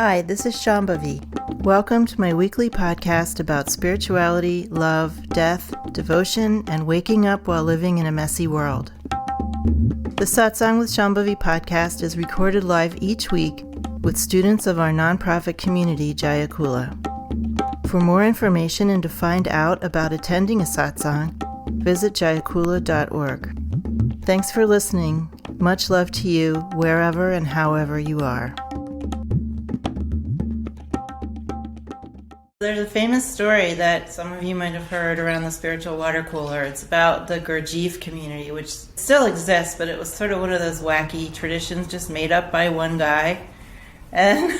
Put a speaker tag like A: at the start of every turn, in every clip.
A: Hi, this is Shambhavi. Welcome to my weekly podcast about spirituality, love, death, devotion, and waking up while living in a messy world. The Satsang with Shambhavi podcast is recorded live each week with students of our nonprofit community, Jayakula. For more information and to find out about attending a satsang, visit jayakula.org. Thanks for listening. Much love to you, wherever and however you are. There's a famous story that some of you might have heard around the spiritual water cooler. It's about the Gurdjieff community, which still exists, but it was sort of one of those wacky traditions just made up by one guy. And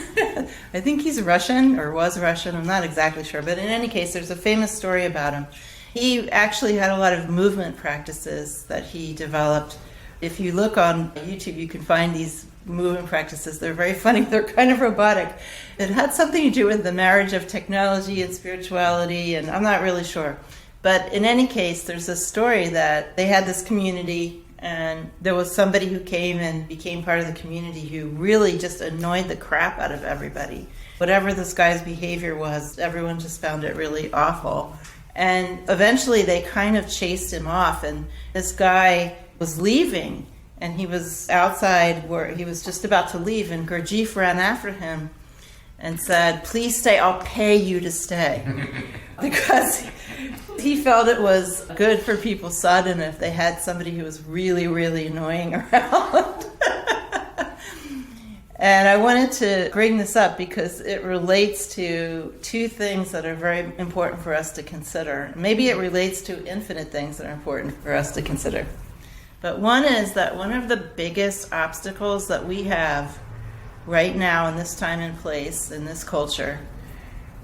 A: I think he's Russian, or was Russian, I'm not exactly sure. But in any case, there's a famous story about him. He actually had a lot of movement practices that he developed. If you look on YouTube, you can find these movement practices. They're very funny. They're kind of robotic. It had something to do with the marriage of technology and spirituality, and I'm not really sure. But in any case, there's a story that they had this community, and there was somebody who came and became part of the community who really just annoyed the crap out of everybody. Whatever this guy's behavior was, everyone just found it really awful. And eventually they kind of chased him off, and this guy was leaving, and he was outside where he was just about to leave, and Gurdjieff ran after him and said, "Please stay, I'll pay you to stay." Because he felt it was good for people's sadhana if they had somebody who was really, really annoying around. And I wanted to bring this up because it relates to two things that are very important for us to consider. Maybe it relates to infinite things that are important for us to consider. But one is that one of the biggest obstacles that we have right now in this time and place, in this culture,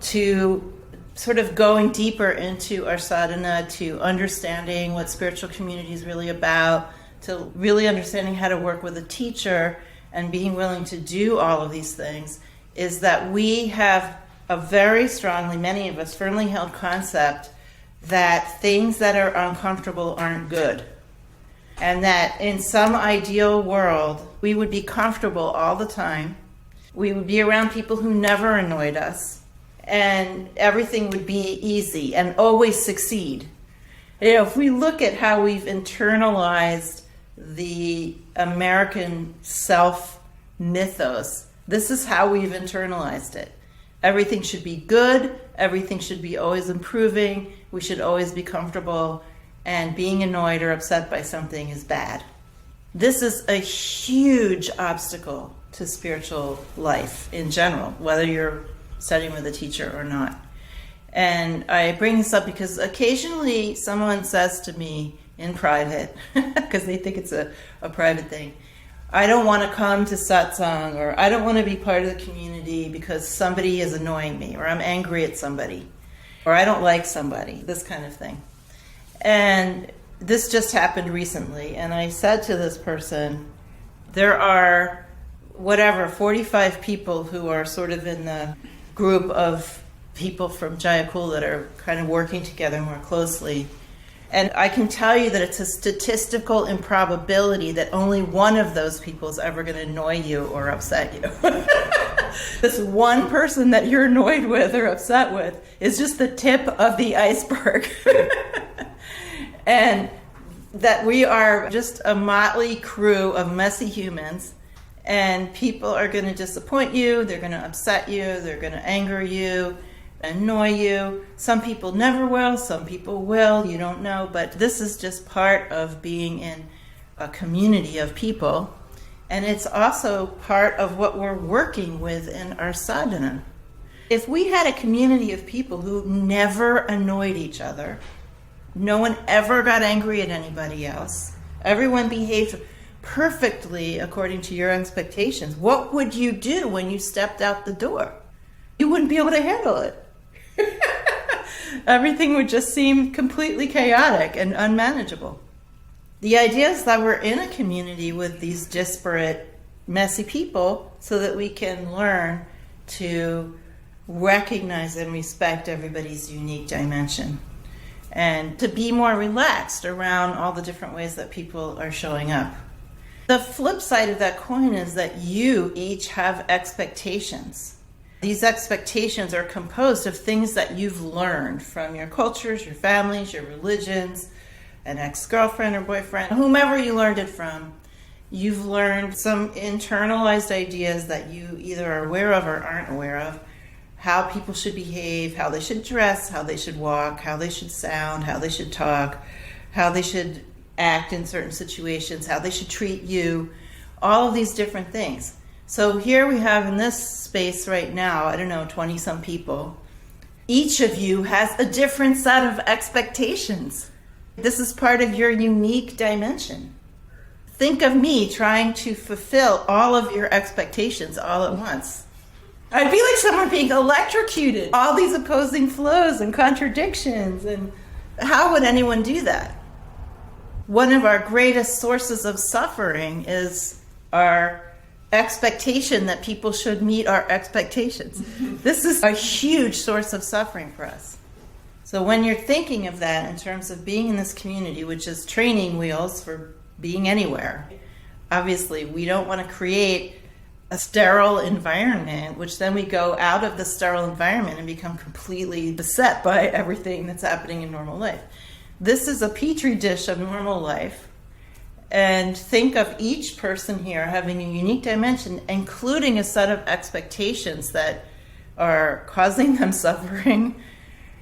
A: to sort of going deeper into our sadhana, to understanding what spiritual community is really about, to really understanding how to work with a teacher and being willing to do all of these things, is that we have a very strongly, many of us, firmly held concept that things that are uncomfortable aren't good. And that in some ideal world, we would be comfortable all the time. We would be around people who never annoyed us. And everything would be easy and always succeed. You know, if we look at how we've internalized the American self-mythos, this is how we've internalized it. Everything should be good. Everything should be always improving. We should always be comfortable. And being annoyed or upset by something is bad. This is a huge obstacle to spiritual life in general, whether you're studying with a teacher or not. And I bring this up because occasionally someone says to me in private, because they think it's a private thing, "I don't want to come to satsang," or "I don't want to be part of the community because somebody is annoying me," or "I'm angry at somebody," or "I don't like somebody," this kind of thing. And this just happened recently, and I said to this person, there are 45 people who are sort of in the group of people from Jayakula that are kind of working together more closely. And I can tell you that it's a statistical improbability that only one of those people is ever going to annoy you or upset you. This one person that you're annoyed with or upset with is just the tip of the iceberg. And that we are just a motley crew of messy humans, and people are going to disappoint you, they're going to upset you, they're going to anger you, annoy you. Some people never will, some people will, you don't know, but this is just part of being in a community of people, and it's also part of what we're working with in our sadhana. If we had a community of people who never annoyed each other, no one ever got angry at anybody else, everyone behaved perfectly according to your expectations, what would you do when you stepped out the door? You wouldn't be able to handle it. Everything would just seem completely chaotic and unmanageable. The idea is that we're in a community with these disparate, messy people so that we can learn to recognize and respect everybody's unique dimension, and to be more relaxed around all the different ways that people are showing up. The flip side of that coin is that you each have expectations. These expectations are composed of things that you've learned from your cultures, your families, your religions, an ex-girlfriend or boyfriend, whomever you learned it from. You've learned some internalized ideas that you either are aware of or aren't aware of. How people should behave, how they should dress, how they should walk, how they should sound, how they should talk, how they should act in certain situations, how they should treat you, all of these different things. So here we have in this space right now, 20 some people. Each of you has a different set of expectations. This is part of your unique dimension. Think of me trying to fulfill all of your expectations all at once. I'd be like someone being electrocuted. All these opposing flows and contradictions, and how would anyone do that? One of our greatest sources of suffering is our expectation that people should meet our expectations. This is a huge source of suffering for us. So when you're thinking of that in terms of being in this community, which is training wheels for being anywhere, obviously we don't want to create a sterile environment, which then we go out of the sterile environment and become completely beset by everything that's happening in normal life. This is a petri dish of normal life. And think of each person here having a unique dimension, including a set of expectations that are causing them suffering.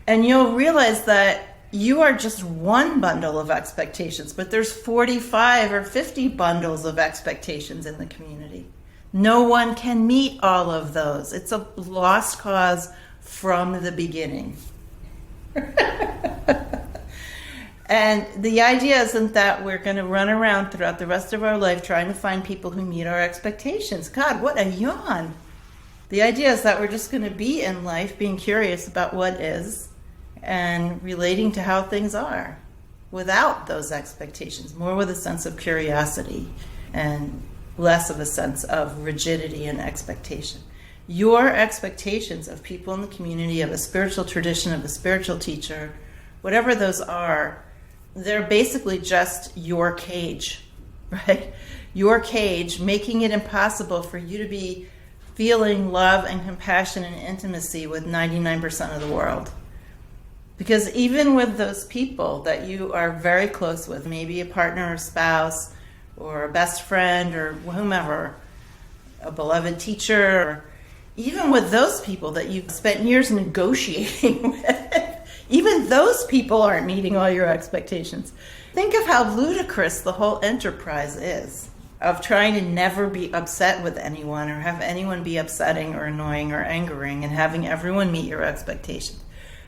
A: And you'll realize that you are just one bundle of expectations, but there's 45 or 50 bundles of expectations in the community. No one can meet all of those. It's a lost cause from the beginning. And the idea isn't that we're going to run around throughout the rest of our life trying to find people who meet our expectations. God, what a yawn. The idea is that we're just going to be in life being curious about what is and relating to how things are without those expectations, more with a sense of curiosity and less of a sense of rigidity and expectation. Your expectations of people in the community, of a spiritual tradition, of a spiritual teacher, whatever those are, they're basically just your cage, right? Your cage, making it impossible for you to be feeling love and compassion and intimacy with 99% of the world. Because even with those people that you are very close with, maybe a partner or spouse or a best friend or whomever, a beloved teacher, or even with those people that you've spent years negotiating with, even those people aren't meeting all your expectations. Think of how ludicrous the whole enterprise is of trying to never be upset with anyone or have anyone be upsetting or annoying or angering and having everyone meet your expectations.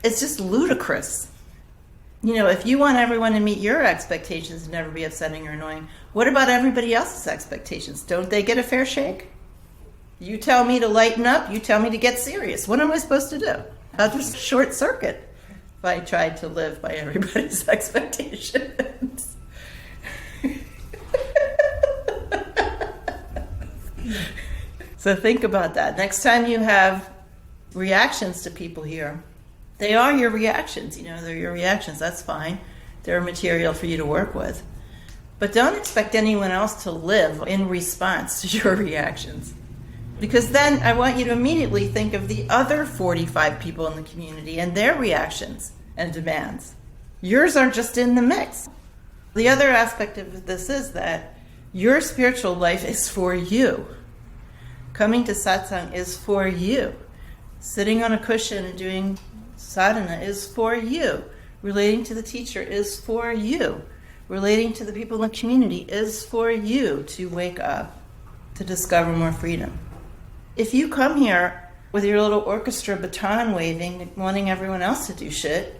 A: It's just ludicrous. If you want everyone to meet your expectations and never be upsetting or annoying, what about everybody else's expectations? Don't they get a fair shake? You tell me to lighten up, you tell me to get serious. What am I supposed to do? I'll just short circuit if I tried to live by everybody's expectations. So think about that. Next time you have reactions to people here, they are your reactions. They're your reactions. That's fine. They're material for you to work with. But don't expect anyone else to live in response to your reactions. Because then I want you to immediately think of the other 45 people in the community and their reactions and demands. Yours are just in the mix. The other aspect of this is that your spiritual life is for you. Coming to satsang is for you. Sitting on a cushion and doing sadhana is for you. Relating to the teacher is for you. Relating to the people in the community is for you to wake up, to discover more freedom. If you come here with your little orchestra baton waving, wanting everyone else to do shit,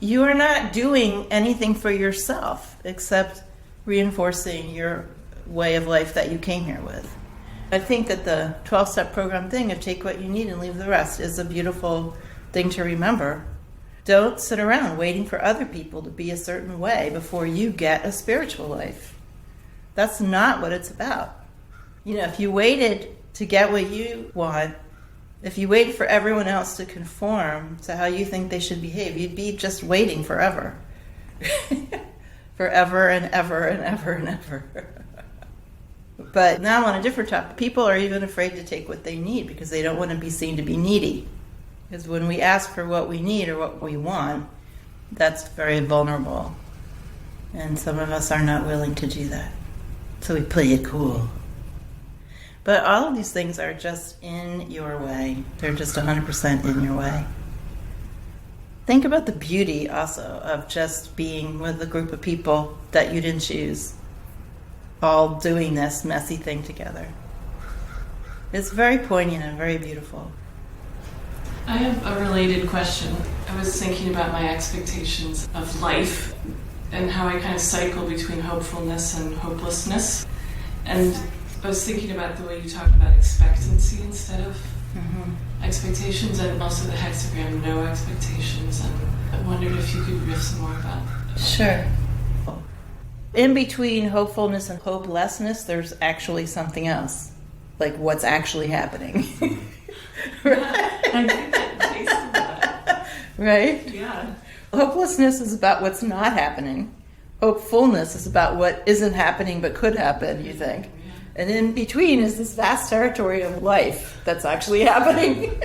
A: you are not doing anything for yourself except reinforcing your way of life that you came here with. I think that the 12-step program thing of take what you need and leave the rest is a beautiful thing to remember. Don't sit around waiting for other people to be a certain way before you get a spiritual life. That's not what it's about. If you waited to get what you want, if you waited for everyone else to conform to how you think they should behave, you'd be just waiting forever. Forever and ever and ever and ever. But now on a different topic, people are even afraid to take what they need because they don't want to be seen to be needy. Because when we ask for what we need or what we want, that's very vulnerable. And some of us are not willing to do that. So we play it cool. But all of these things are just in your way. They're just 100% in your way. Think about the beauty also of just being with a group of people that you didn't choose, all doing this messy thing together. It's very poignant and very beautiful.
B: I have a related question. I was thinking about my expectations of life and how I kind of cycle between hopefulness and hopelessness. And I was thinking about the way you talked about expectancy instead of expectations, and also the hexagram, no expectations. And I wondered if you could riff some more about that.
A: Sure. In between hopefulness and hopelessness, there's actually something else. Like what's actually happening.
B: Right? Yeah, I think that takes that.
A: Right?
B: Yeah.
A: Hopelessness is about what's not happening. Hopefulness is about what isn't happening but could happen, you think. Yeah. And in between is this vast territory of life that's actually happening.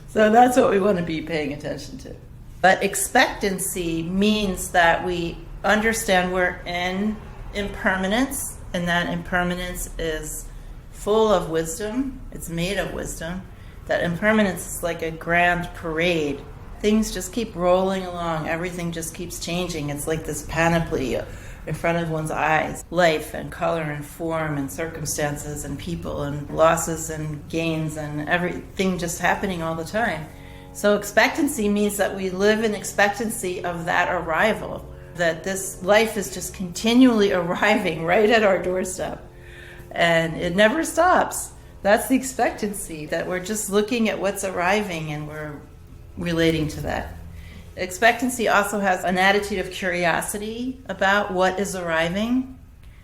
A: So that's what we want to be paying attention to. But expectancy means that we understand we're in impermanence, and that impermanence is full of wisdom. It's made of wisdom. That impermanence is like a grand parade. Things just keep rolling along. Everything just keeps changing. It's like this panoply in front of one's eyes. Life and color and form and circumstances and people and losses and gains and everything just happening all the time. So expectancy means that we live in expectancy of that arrival. That this life is just continually arriving right at our doorstep. And it never stops. That's the expectancy, that we're just looking at what's arriving and we're relating to that. Expectancy also has an attitude of curiosity about what is arriving,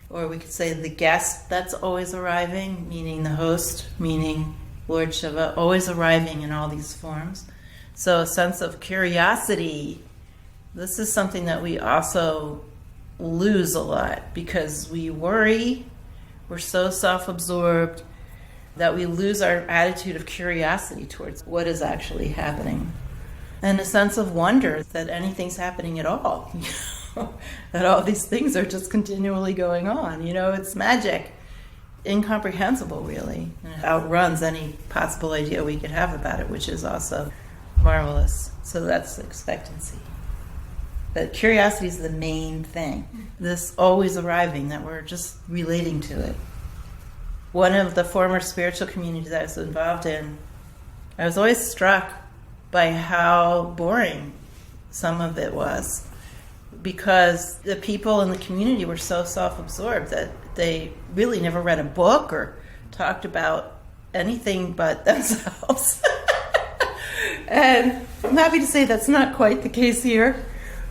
A: or we could say the guest that's always arriving, meaning the host, meaning Lord Shiva, always arriving in all these forms. So a sense of curiosity, this is something that we also lose a lot because we worry, we're so self-absorbed that we lose our attitude of curiosity towards what is actually happening. And a sense of wonder that anything's happening at all. That all these things are just continually going on. It's magic. Incomprehensible, really. And it outruns any possible idea we could have about it, which is also marvelous. So that's expectancy. But curiosity is the main thing. This always arriving, that we're just relating to it. One of the former spiritual communities I was involved in, I was always struck by how boring some of it was, because the people in the community were so self-absorbed that they really never read a book or talked about anything but themselves. And I'm happy to say that's not quite the case here,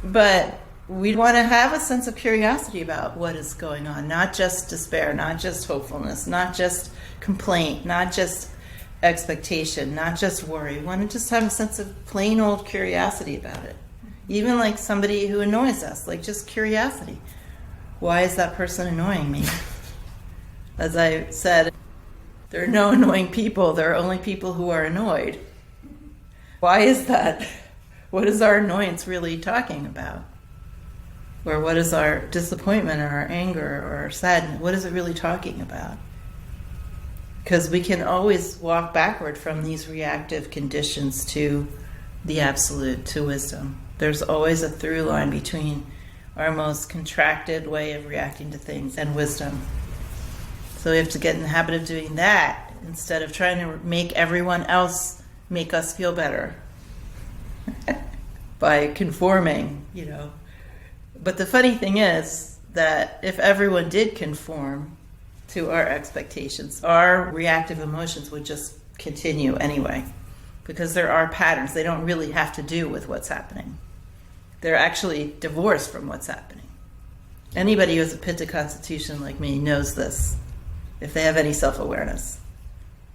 A: but we want to have a sense of curiosity about what is going on, not just despair, not just hopefulness, not just complaint, not just expectation, not just worry. We want to just have a sense of plain old curiosity about it. Even like somebody who annoys us, like just curiosity. Why is that person annoying me? As I said, there are no annoying people. There are only people who are annoyed. Why is that? What is our annoyance really talking about? Or what is our disappointment or our anger or our sadness? What is it really talking about? Because we can always walk backward from these reactive conditions to the absolute, to wisdom. There's always a through line between our most contracted way of reacting to things and wisdom. So we have to get in the habit of doing that instead of trying to make everyone else make us feel better by conforming, But the funny thing is that if everyone did conform to our expectations, our reactive emotions would just continue anyway, because there are patterns. They don't really have to do with what's happening. They're actually divorced from what's happening. Anybody who has a Pitta constitution like me knows this, if they have any self-awareness.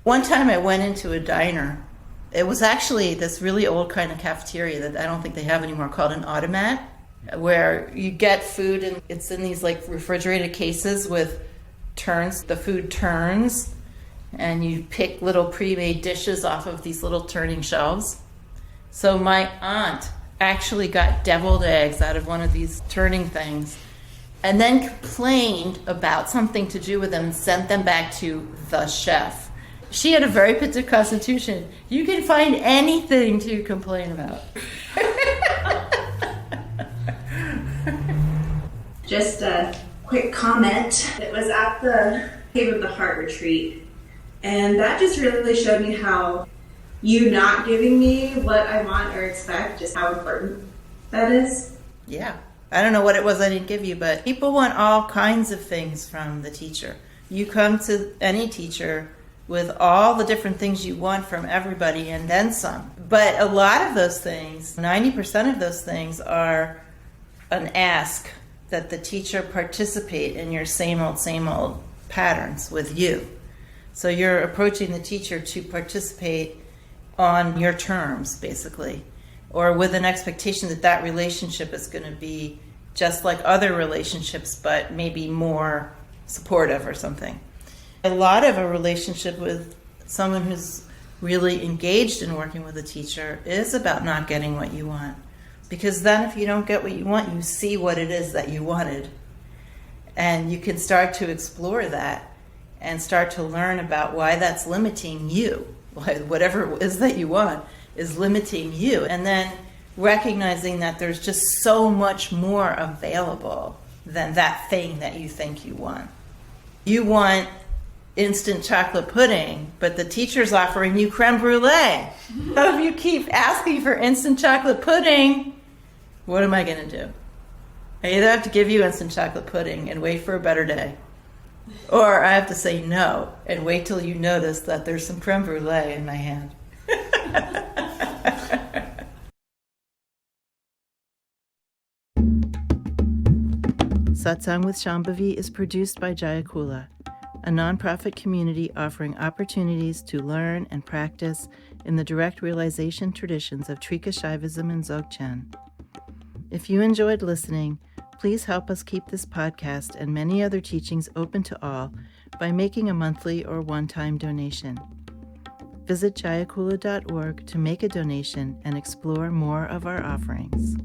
A: One time I went into a diner. It was actually this really old kind of cafeteria that I don't think they have anymore, called an automat, where you get food and it's in these like refrigerated cases with turns, the food turns, and you pick little pre-made dishes off of these little turning shelves. So my aunt actually got deviled eggs out of one of these turning things and then complained about something to do with them and sent them back to the chef. She had a very petite constitution. You can find anything to complain about.
C: Just a quick comment. It was at the Cave of the Heart retreat, and that just really showed me how you not giving me what I want or expect, just how important that is.
A: Yeah. I don't know what it was I didn't give you, but people want all kinds of things from the teacher. You come to any teacher with all the different things you want from everybody and then some. But a lot of those things, 90% of those things, are an ask that the teacher participate in your same old patterns with you. So you're approaching the teacher to participate on your terms, basically, or with an expectation that that relationship is going to be just like other relationships, but maybe more supportive or something. A lot of a relationship with someone who's really engaged in working with a teacher is about not getting what you want. Because then if you don't get what you want, you see what it is that you wanted. And you can start to explore that and start to learn about why that's limiting you. Why whatever it is that you want is limiting you. And then recognizing that there's just so much more available than that thing that you think you want. You want instant chocolate pudding, but the teacher's offering you creme brulee. So if you keep asking for instant chocolate pudding, what am I going to do? I either have to give you instant chocolate pudding and wait for a better day, or I have to say no and wait till you notice that there's some creme brulee in my hand. Satsang with Shambhavi is produced by Jayakula, a nonprofit community offering opportunities to learn and practice in the direct realization traditions of Trika Shaivism and Dzogchen. If you enjoyed listening, please help us keep this podcast and many other teachings open to all by making a monthly or one-time donation. Visit jayakula.org to make a donation and explore more of our offerings.